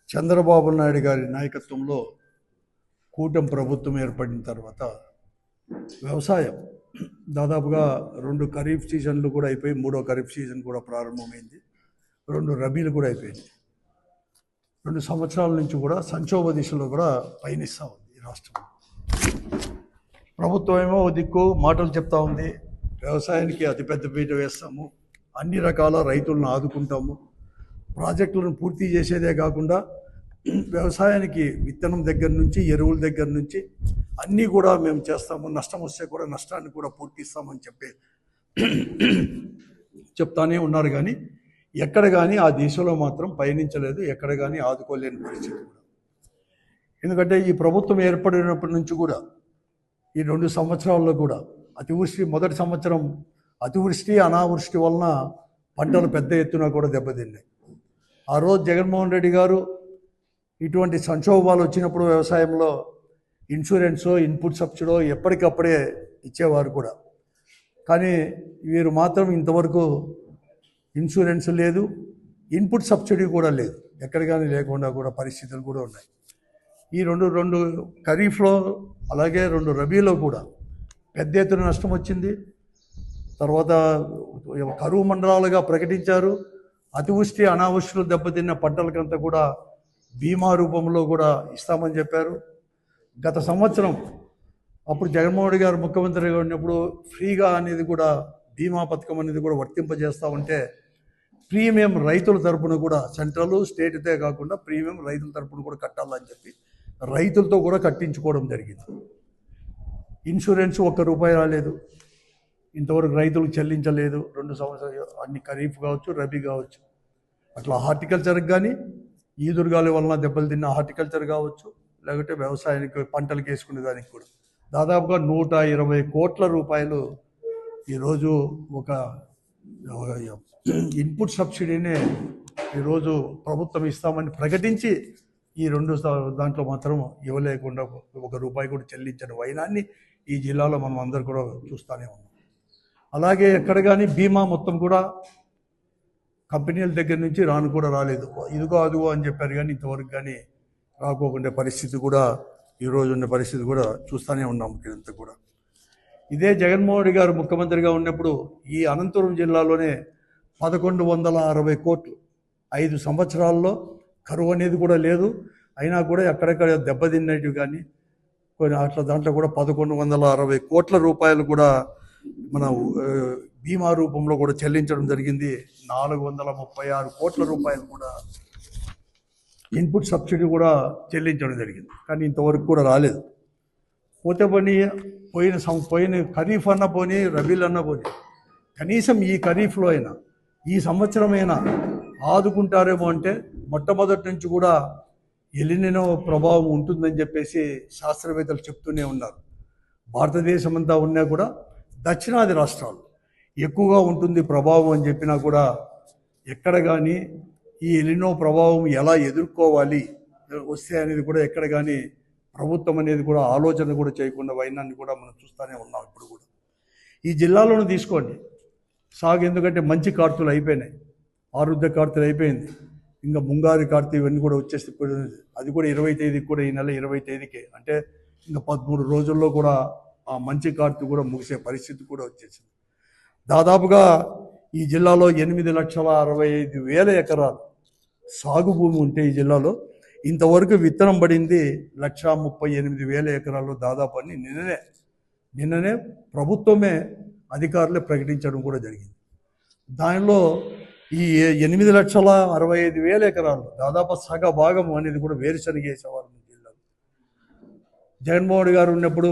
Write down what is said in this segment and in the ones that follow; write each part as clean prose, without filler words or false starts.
చంద్రబాబు నాయుడు గారి నాయకత్వంలో కూటమి ప్రభుత్వం ఏర్పడిన తర్వాత వ్యవసాయం దాదాపుగా 2 ఖరీఫ్ సీజన్లు కూడా అయిపోయి 3వ ఖరీఫ్ సీజన్ కూడా ప్రారంభమైంది. 2 రబీలు కూడా అయిపోయింది. 2 సంవత్సరాల నుంచి కూడా సంక్షోభ దిశలో కూడా పయనిస్తూ ఉంది ఈ రాష్ట్రం. ప్రభుత్వం ఏమో దిక్కు మాటలు చెప్తా ఉంది, వ్యవసాయానికి అతిపెద్ద పీట వేస్తాము, అన్ని రకాల రైతులను ఆదుకుంటాము, ప్రాజెక్టులను పూర్తి చేసేదే కాకుండా వ్యవసాయానికి విత్తనం దగ్గర నుంచి ఎరువుల దగ్గర నుంచి అన్నీ కూడా మేము చేస్తాము, నష్టం వస్తే కూడా నష్టాన్ని కూడా పూర్తిస్తామని చెప్తానే ఉన్నారు. కానీ ఎక్కడ కానీ ఆ దిశలో మాత్రం పయనించలేదు, ఎక్కడ కానీ ఆదుకోలేని పరిస్థితి కూడా. ఎందుకంటే ఈ ప్రభుత్వం ఏర్పడినప్పటి నుంచి కూడా ఈ 2 సంవత్సరాల్లో కూడా అతివృష్టి, మొదటి సంవత్సరం అతివృష్టి అనావృష్టి వలన పంటలు పెద్ద ఎత్తున కూడా దెబ్బతిన్నాయి. ఆ రోజు జగన్మోహన్ రెడ్డి గారు ఇటువంటి సంక్షోభాలు వచ్చినప్పుడు వ్యవసాయంలో ఇన్సూరెన్సో ఇన్పుట్ సబ్సిడో ఎప్పటికప్పుడే ఇచ్చేవారు కూడా. కానీ వీరు మాత్రం ఇంతవరకు ఇన్సూరెన్స్ లేదు, ఇన్పుట్ సబ్సిడీ కూడా లేదు, ఎక్కడ కానీ లేకుండా కూడా పరిస్థితులు కూడా ఉన్నాయి. ఈ రెండు ఖరీఫ్లో అలాగే 2 రబీలో కూడా పెద్ద ఎత్తున నష్టం వచ్చింది. తర్వాత కరువు మండలాలుగా ప్రకటించారు. అతివృష్టి అనావృష్టిలో దెబ్బతిన్న పంటలకంతా కూడా బీమా రూపంలో కూడా ఇస్తామని చెప్పారు. గత సంవత్సరం అప్పుడు జగన్మోహన్ రెడ్డి గారు ముఖ్యమంత్రిగా ఉన్నప్పుడు ఫ్రీగా అనేది కూడా బీమా పథకం అనేది కూడా వర్తింపజేస్తామంటే ప్రీమియం రైతుల తరపున కూడా సెంట్రల్ స్టేట్తే కాకుండా ప్రీమియం రైతుల తరపున కూడా కట్టాలని చెప్పి రైతులతో కూడా కట్టించుకోవడం జరిగింది. ఇన్సూరెన్స్ ₹1 రాలేదు, ఇంతవరకు రైతులకు చెల్లించలేదు. 2 సంవత్సరాలు అన్ని ఖరీఫ్ కావచ్చు, రబీ కావచ్చు. అట్లా హార్టికల్చర్కి కానీ ఈదురుగాలి వలన దెబ్బలు తిన్న హార్టికల్చర్ కావచ్చు, లేకపోతే వ్యవసాయానికి పంటలకు వేసుకునే దానికి కూడా దాదాపుగా ₹120 కోట్ల ఈరోజు ఒక ఇన్పుట్ సబ్సిడీనే ఈరోజు ప్రభుత్వం ఇస్తామని ప్రకటించి ఈ 2 దాంట్లో మాత్రం ఇవ్వలేకుండా ₹1 కూడా చెల్లించని వైనాన్ని ఈ జిల్లాలో మనం అందరూ కూడా చూస్తూనే ఉన్నాం. అలాగే ఎక్కడ కానీ బీమా మొత్తం కూడా కంపెనీల దగ్గర నుంచి రాలేదు. ఇదిగో అదిగో అని చెప్పారు కానీ ఇంతవరకు కానీ రాకోకుండా పరిస్థితి కూడా ఈరోజు ఉన్న పరిస్థితి కూడా చూస్తూనే ఉన్నాం. ఇదంతా కూడా ఇదే జగన్మోహన్ రెడ్డి గారు ముఖ్యమంత్రిగా ఉన్నప్పుడు ఈ అనంతపురం జిల్లాలోనే 1160 కోట్లు 5 సంవత్సరాల్లో కరువు అనేది కూడా లేదు. అయినా కూడా ఎక్కడెక్కడ దెబ్బతిన్నట్టు కానీ కొన్ని అట్లా దాంట్లో కూడా 1160 కోట్ల రూపాయలు కూడా మన బీమా రూపంలో కూడా చెల్లించడం జరిగింది. 436 కోట్ల రూపాయలు కూడా ఇన్పుట్ సబ్సిడీ కూడా చెల్లించడం జరిగింది. కానీ ఇంతవరకు కూడా రాలేదు. పోయిన ఖరీఫ్ అన్న పోనీ, రబీలు అన్న పోనీ, కనీసం ఈ ఖరీఫ్లో అయినా ఈ సంవత్సరమైనా ఆదుకుంటారేమో అంటే మొట్టమొదటి నుంచి కూడా ఎలినినో ప్రభావం ఉంటుందని చెప్పేసి శాస్త్రవేత్తలు చెప్తూనే ఉన్నారు. భారతదేశం అంతా ఉన్నా కూడా దక్షిణాది రాష్ట్రాలు ఎక్కువగా ఉంటుంది ప్రభావం అని చెప్పినా కూడా ఎక్కడ కానీ ఈ ఎలినో ప్రభావం ఎలా ఎదుర్కోవాలి వస్తే అనేది కూడా ఎక్కడ కానీ ప్రభుత్వం అనేది కూడా ఆలోచన కూడా చేయకుండా వైనాన్ని కూడా మనం చూస్తూనే ఉన్నాం. ఇప్పుడు కూడా ఈ జిల్లాలోనే తీసుకోండి సాగు, ఎందుకంటే మంచి కార్తీలు అయిపోయినాయి, ఆరుద్ర కార్తీలు అయిపోయింది, ఇంకా ముంగారి కార్తీ ఇవన్నీ కూడా వచ్చేసి అది కూడా 20వ తేదీకి కూడా ఈ నెల 20వ తేదీకి అంటే ఇంకా 13 రోజుల్లో కూడా ఆ మంచి కార్తీ కూడా ముగిసే పరిస్థితి కూడా వచ్చేసింది. దాదాపుగా ఈ జిల్లాలో 8,65,000 ఎకరాలు సాగు భూమి ఉంటే ఈ జిల్లాలో ఇంతవరకు విత్తనం పడింది 1,38,000 ఎకరాల్లో దాదాపు అని నిన్ననే ప్రభుత్వమే అధికారులే ప్రకటించడం కూడా జరిగింది. దానిలో ఈ 8,65,000 ఎకరాలు దాదాపు సగ భాగం అనేది కూడా వేరుశనగ వేసేవారు జిల్లాలో. జగన్మోహన్ గారు ఉన్నప్పుడు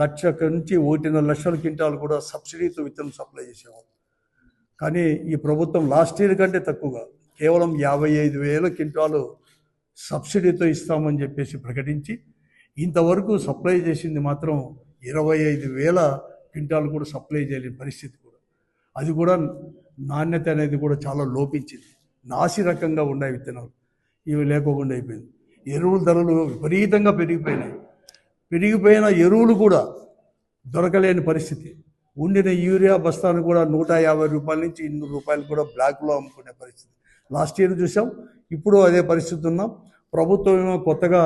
1,00,000 నుంచి 1.5 లక్షల క్వింటాలు కూడా సబ్సిడీతో విత్తనం సప్లై చేసేవారు. కానీ ఈ ప్రభుత్వం లాస్ట్ ఇయర్ కంటే తక్కువగా కేవలం 55,000 క్వింటాలు సబ్సిడీతో ఇస్తామని చెప్పేసి ప్రకటించి ఇంతవరకు సప్లై చేసింది మాత్రం 25,000 క్వింటాలు కూడా సప్లై చేయలేని పరిస్థితి కూడా. అది కూడా నాణ్యత అనేది కూడా చాలా లోపించింది. నాసి రకంగా ఉన్నాయి విత్తనాలు, ఇవి లేకోకుండా అయిపోయింది. ఎరువుల ధరలు విపరీతంగా పెరిగిపోయిన ఎరువులు కూడా దొరకలేని పరిస్థితి. ఉండిన యూరియా బస్తాను కూడా ₹150 నుంచి ₹200 కూడా బ్లాక్లో అమ్ముకునే పరిస్థితి లాస్ట్ ఇయర్ చూసాం. ఇప్పుడు అదే పరిస్థితి ఉన్నాం. ప్రభుత్వం ఏమో కొత్తగా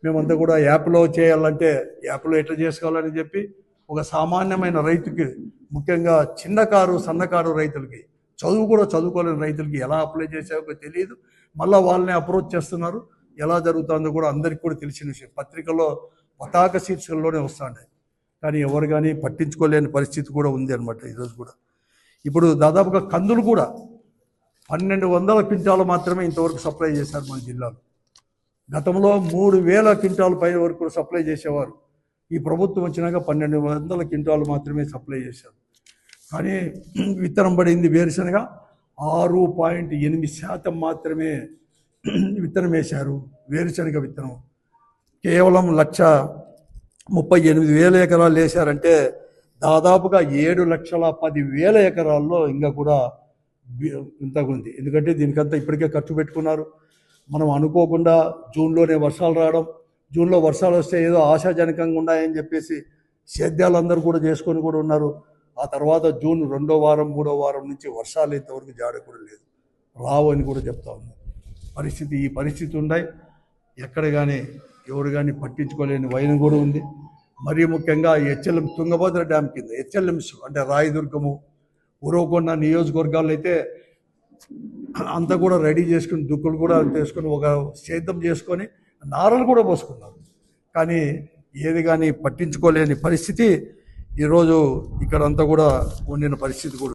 మేమంతా కూడా యాప్లో చేయాలంటే యాప్లో ఎట్లా చేసుకోవాలని చెప్పి ఒక సామాన్యమైన రైతుకి, ముఖ్యంగా చిన్నకారు సన్నకారు రైతులకి, చదువు కూడా చదువుకోలేని రైతులకి ఎలా అప్లై చేసావో తెలియదు. మళ్ళీ వాళ్ళని అప్రోచ్ చేస్తున్నారు. ఎలా జరుగుతుందో కూడా అందరికీ కూడా తెలిసిన విషయం. పత్రికల్లో పతాక శీర్షికల్లోనే వస్తుంటాయి, కానీ ఎవరు కానీ పట్టించుకోలేని పరిస్థితి కూడా ఉంది అనమాట ఈరోజు కూడా. ఇప్పుడు దాదాపుగా కందులు కూడా 1200 క్వింటాలు మాత్రమే ఇంతవరకు సప్లై చేశారు మన జిల్లాలో. గతంలో 3000 క్వింటాల పై వరకు సప్లై చేసేవారు. ఈ ప్రభుత్వం వచ్చినాక 1200 క్వింటాలు మాత్రమే సప్లై చేశారు. కానీ విత్తనం పడింది వేరుశనగ 6.8% మాత్రమే విత్తనం వేశారు. వేరుశనగ విత్తనం కేవలం 1,38,000 ఎకరాలు వేశారంటే దాదాపుగా 7,10,000 ఎకరాల్లో ఇంకా కూడా ఇంతకుంది. ఎందుకంటే దీనికంతా ఇప్పటికే ఖర్చు పెట్టుకున్నారు. మనం అనుకోకుండా జూన్లోనే వర్షాలు రావడం, జూన్లో వర్షాలు వస్తే ఏదో ఆశాజనకంగా ఉన్నాయని చెప్పేసి సేద్యాలందరూ కూడా చేసుకొని కూడా ఉన్నారు. ఆ తర్వాత జూన్ 2వ వారం 3వ వారం నుంచి వర్షాలు ఇంతవరకు జాడ కూడా లేదు, రావు అని కూడా చెప్తా ఉన్నారు. ఈ పరిస్థితి ఉన్నాయి. ఎక్కడ కానీ ఎవరు కానీ పట్టించుకోలేని వైనం కూడా ఉంది. మరీ ముఖ్యంగా హెచ్ఎల్ఎం తుంగభద్ర డ్యామ్ కింద హెచ్ఎల్ఎంస్ అంటే రాయదుర్గము, ఉరవకొండ నియోజకవర్గాల్లో అయితే అంతా కూడా రెడీ చేసుకుని దుక్కులు కూడా చేసుకొని ఒక సేద్యం చేసుకొని నారలు కూడా పోసుకున్నారు. కానీ ఏది కానీ పట్టించుకోలేని పరిస్థితి ఈరోజు ఇక్కడ అంతా కూడా ఉండిన పరిస్థితి కూడా.